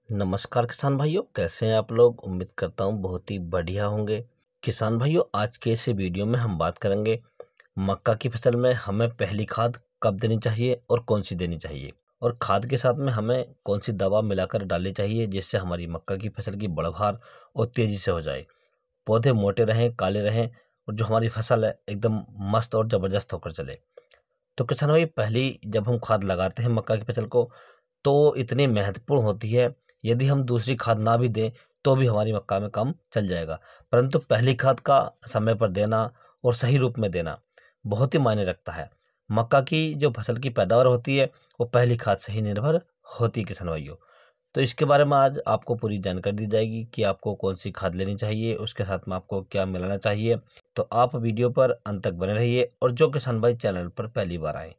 नमस्कार किसान भाइयों, कैसे हैं आप लोग। उम्मीद करता हूँ बहुत ही बढ़िया होंगे। किसान भाइयों, आज के इस वीडियो में हम बात करेंगे मक्का की फसल में हमें पहली खाद कब देनी चाहिए और कौन सी देनी चाहिए, और खाद के साथ में हमें कौन सी दवा मिलाकर डालनी चाहिए जिससे हमारी मक्का की फसल की बढ़वार और तेज़ी से हो जाए, पौधे मोटे रहें, काले रहें और जो हमारी फसल है एकदम मस्त और ज़बरदस्त होकर चले। तो किसान भाई, पहली जब हम खाद लगाते हैं मक्का की फसल को तो इतनी महत्वपूर्ण होती है। यदि हम दूसरी खाद ना भी दें तो भी हमारी मक्का में काम चल जाएगा, परंतु पहली खाद का समय पर देना और सही रूप में देना बहुत ही मायने रखता है। मक्का की जो फसल की पैदावार होती है वो पहली खाद से ही निर्भर होती है किसान भाइयों। तो इसके बारे में आज आपको पूरी जानकारी दी जाएगी कि आपको कौन सी खाद लेनी चाहिए, उसके साथ में आपको क्या मिलाना चाहिए। तो आप वीडियो पर अंत तक बने रहिए, और जो किसान भाई चैनल पर पहली बार आए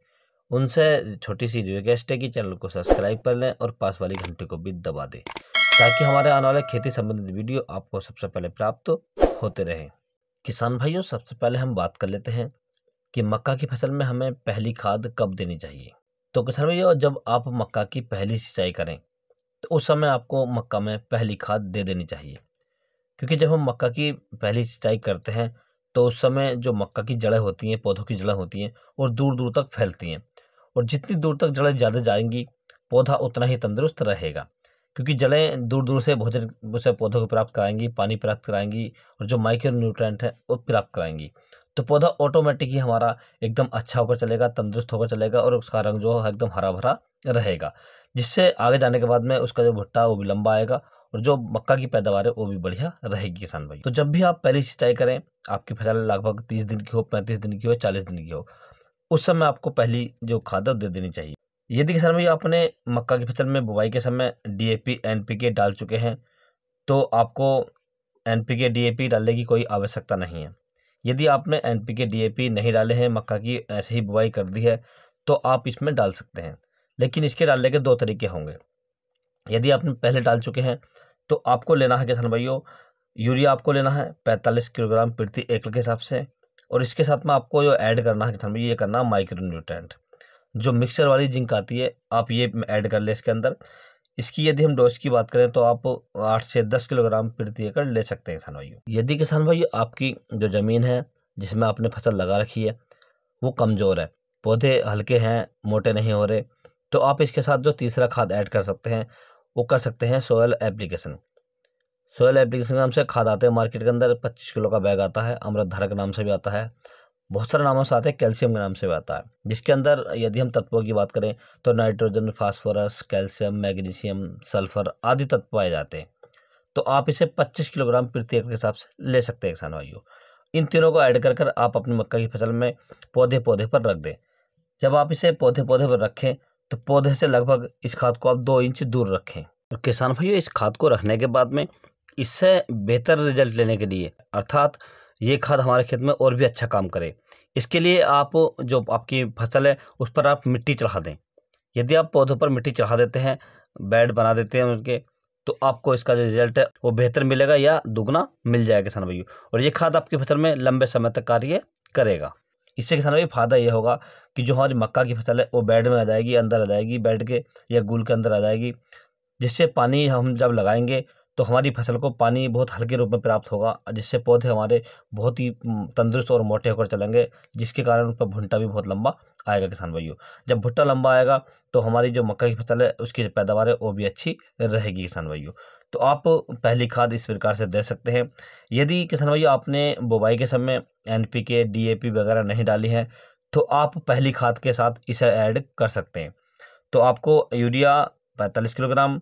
उनसे छोटी सी रिक्वेस्ट है कि चैनल को सब्सक्राइब कर लें और पास वाली घंटी को भी दबा दें, ताकि हमारे आने वाले खेती संबंधित वीडियो आपको सबसे पहले प्राप्त होते रहें। किसान भाइयों, सबसे पहले हम बात कर लेते हैं कि मक्का की फसल में हमें पहली खाद कब देनी चाहिए। तो किसान भाइयों, जब आप मक्का की पहली सिंचाई करें तो उस समय आपको मक्का में पहली खाद दे देनी चाहिए, क्योंकि जब हम मक्का की पहली सिंचाई करते हैं तो उस समय जो मक्का की जड़ें होती हैं, पौधों की जड़ें होती हैं, और दूर दूर तक फैलती हैं, और जितनी दूर तक जड़ें ज़्यादा जाएंगी पौधा उतना ही तंदुरुस्त रहेगा, क्योंकि जड़ें दूर दूर से भोजन से पौधों को प्राप्त कराएंगी, पानी प्राप्त कराएंगी और जो माइक्रो न्यूट्रेंट है वो प्राप्त कराएंगी। तो पौधा ऑटोमेटिक ही हमारा एकदम अच्छा होकर चलेगा, तंदुरुस्त होकर चलेगा, और उसका रंग जो है एकदम हरा भरा रहेगा, जिससे आगे जाने के बाद में उसका जो भुट्टा वो भी लंबा आएगा और जो मक्का की पैदावार है वो भी बढ़िया रहेगी किसान भाई। तो जब भी आप पहली सिंचाई करें, आपकी फसल लगभग 30 दिन की हो, 35 दिन की हो, 40 दिन की हो, उस समय आपको पहली जो खाद है वो दे देनी चाहिए। यदि किसान भाई आपने मक्का की फसल में बुवाई के समय डीएपी एनपीके डाल चुके हैं तो आपको एनपीके डीएपी डालने की कोई आवश्यकता नहीं है। यदि आपने एनपीके डीएपी नहीं डाले हैं, मक्का की ऐसे ही बुवाई कर दी है, तो आप इसमें डाल सकते हैं, लेकिन इसके डालने के दो तरीके होंगे। यदि आपने पहले डाल चुके हैं तो आपको लेना है किसान भाइयों, यूरिया आपको लेना है 45 किलोग्राम प्रति एकड़ के हिसाब से, और इसके साथ में आपको जो ऐड करना है किसान भाइयों, ये करना है माइक्रो न्यूट्रेंट, जो मिक्सर वाली जिंक आती है, आप ये ऐड कर ले इसके अंदर। इसकी यदि हम डोज की बात करें तो आप 8 से 10 किलोग्राम प्रति एकड़ ले सकते हैं किसान भाइयों। यदि किसान भाइयों आपकी जो ज़मीन है जिसमें आपने फसल लगा रखी है वो कमज़ोर है, पौधे हल्के हैं, मोटे नहीं हो रहे, तो आप इसके साथ जो तीसरा खाद ऐड कर सकते हैं वो कर सकते हैं सोयल एप्लीकेशन। सोयल एप्लीकेशन के नाम से खाद आते हैं मार्केट के अंदर, 25 किलो का बैग आता है, अमृतधारा के नाम से भी आता है, बहुत सारे नामों से आते हैं, कैल्शियम के नाम से भी आता है, जिसके अंदर यदि हम तत्वों की बात करें तो nitrogen, phosphorus, calcium, magnesium, sulphur आदि तत्व पाए जाते हैं। तो आप इसे 25 किलोग्राम प्रति एकड़ के हिसाब से ले सकते हैं किसान भाइयों। इन तीनों को ऐड कर कर आप अपनी मक्का की फसल में पौधे पौधे पर रख दें। जब आप इसे पौधे पौधे पर रखें तो पौधे से लगभग इस खाद को आप 2 इंच दूर रखें। और किसान भाइयों, इस खाद को रखने के बाद में इससे बेहतर रिजल्ट लेने के लिए, अर्थात ये खाद हमारे खेत में और भी अच्छा काम करे, इसके लिए आप जो आपकी फसल है उस पर आप मिट्टी चढ़ा दें। यदि आप पौधों पर मिट्टी चढ़ा देते हैं, बेड बना देते हैं उनके, तो आपको इसका जो रिजल्ट है वो बेहतर मिलेगा या दुगना मिल जाएगा किसान भाइयों। और ये खाद आपकी फसल में लंबे समय तक कार्य करेगा। इससे किसान भाई फायदा ये होगा कि जो हमारी मक्का की फसल है वो बेड में आ जाएगी, अंदर आ जाएगी, बेड के या गुल के अंदर आ जाएगी, जिससे पानी हम जब लगाएंगे तो हमारी फसल को पानी बहुत हल्के रूप में प्राप्त होगा, जिससे पौधे हमारे बहुत ही तंदुरुस्त और मोटे होकर चलेंगे, जिसके कारण उन पर भुट्टा भी बहुत लंबा आएगा किसान भाइयों। जब भुट्टा लंबा आएगा तो हमारी जो मक्का की फसल है उसकी जो पैदावार है वो भी अच्छी रहेगी किसान भाइयों। तो आप पहली खाद इस प्रकार से दे सकते हैं। यदि किसान भाइयों आपने बुवाई के समय एनपीके डीएपी वगैरह नहीं डाली है तो आप पहली खाद के साथ इसे ऐड कर सकते हैं। तो आपको यूरिया 45 किलोग्राम,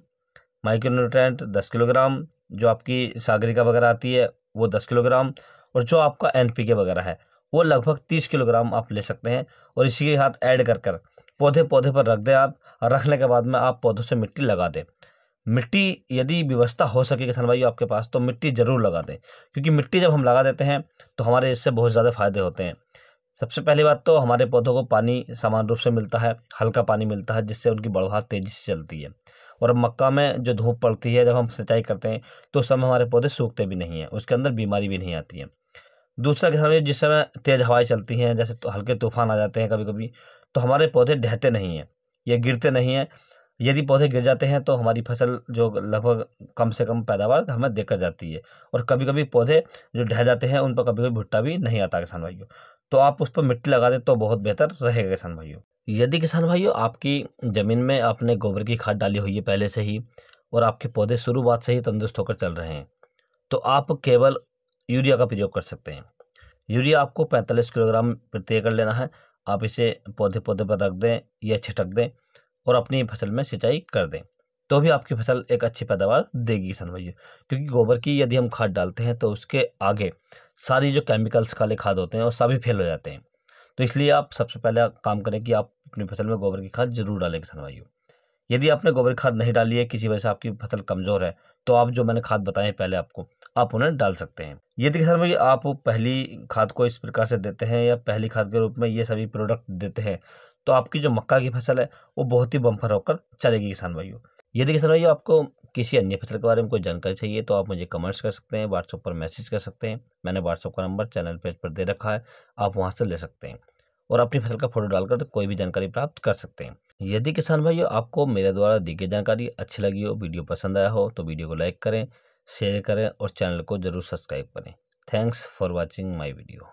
माइक्रोन्यूट्रेंट 10 किलोग्राम, जो आपकी सागरिका वगैरह आती है वो 10 किलोग्राम, और जो आपका एनपीके वगैरह है वो लगभग 30 किलोग्राम आप ले सकते हैं, और इसी के साथ ऐड कर कर पौधे पौधे पर रख दें आप, और रखने के बाद में आप पौधों से मिट्टी लगा दें। मिट्टी यदि व्यवस्था हो सके किसान भाइयों आपके पास तो मिट्टी ज़रूर लगा दें, क्योंकि मिट्टी जब हम लगा देते हैं तो हमारे इससे बहुत ज़्यादा फायदे होते हैं। सबसे पहली बात तो हमारे पौधों को पानी समान रूप से मिलता है, हल्का पानी मिलता है, जिससे उनकी बढ़वार तेज़ी से चलती है। और अब मक्का में जो धूप पड़ती है जब हम सिंचाई करते हैं तो उस समय हमारे पौधे सूखते भी नहीं हैं, उसके अंदर बीमारी भी नहीं आती है। दूसरा किसान भाई, जिस समय तेज़ हवाएं चलती हैं, जैसे तो हल्के तूफान आ जाते हैं कभी कभी, तो हमारे पौधे ढहते नहीं हैं, ये गिरते नहीं हैं, यदि पौधे गिर जाते हैं तो हमारी फसल जो लगभग कम से कम पैदावार हमें देकर जाती है, और कभी कभी पौधे जो ढह जाते हैं उन पर कभी कभी भुट्टा भी नहीं आता किसान भाइयों। तो आप उस पर मिट्टी लगा दें तो बहुत बेहतर रहेगा किसान भाइयों। यदि किसान भाइयों आपकी ज़मीन में आपने गोबर की खाद डाली हुई है पहले से ही, और आपके पौधे शुरुआत से ही तंदुरुस्त होकर चल रहे हैं, तो आप केवल यूरिया का प्रयोग कर सकते हैं। यूरिया आपको 45 किलोग्राम प्रति एकड़ लेना है। आप इसे पौधे पौधे पर रख दें या छिटक दें और अपनी फसल में सिंचाई कर दें, तो भी आपकी फसल एक अच्छी पैदावार देगी किसान भाइयों। क्योंकि गोबर की यदि हम खाद डालते हैं तो उसके आगे सारी जो केमिकल्स वाले खाद होते हैं वो सभी फेल हो जाते हैं। तो इसलिए आप सबसे पहले काम करें कि आप अपनी फसल में गोबर की खाद जरूर डालें किसान भाइयों। यदि आपने गोबर खाद नहीं डाली है, किसी वजह से आपकी फसल कमज़ोर है, तो आप जो मैंने खाद बताए पहले आपको, आप उन्हें डाल सकते हैं। यदि किसान भाई आप पहली खाद को इस प्रकार से देते हैं या पहली खाद के रूप में ये सभी प्रोडक्ट देते हैं, तो आपकी जो मक्का की फसल है वो बहुत ही बम्पर होकर चलेगी किसान भाइयों। यदि किसान भाइयों आपको किसी अन्य फसल के बारे में कोई जानकारी चाहिए तो आप मुझे कमेंट्स कर सकते हैं, व्हाट्सएप पर मैसेज कर सकते हैं। मैंने व्हाट्सएप का नंबर चैनल पेज पर दे रखा है, आप वहाँ से ले सकते हैं और अपनी फसल का फोटो डालकर कोई भी जानकारी प्राप्त कर सकते हैं। यदि किसान भाइयों आपको मेरे द्वारा दी गई जानकारी अच्छी लगी हो, वीडियो पसंद आया हो, तो वीडियो को लाइक करें, शेयर करें और चैनल को जरूर सब्सक्राइब करें। Thanks for watching my video.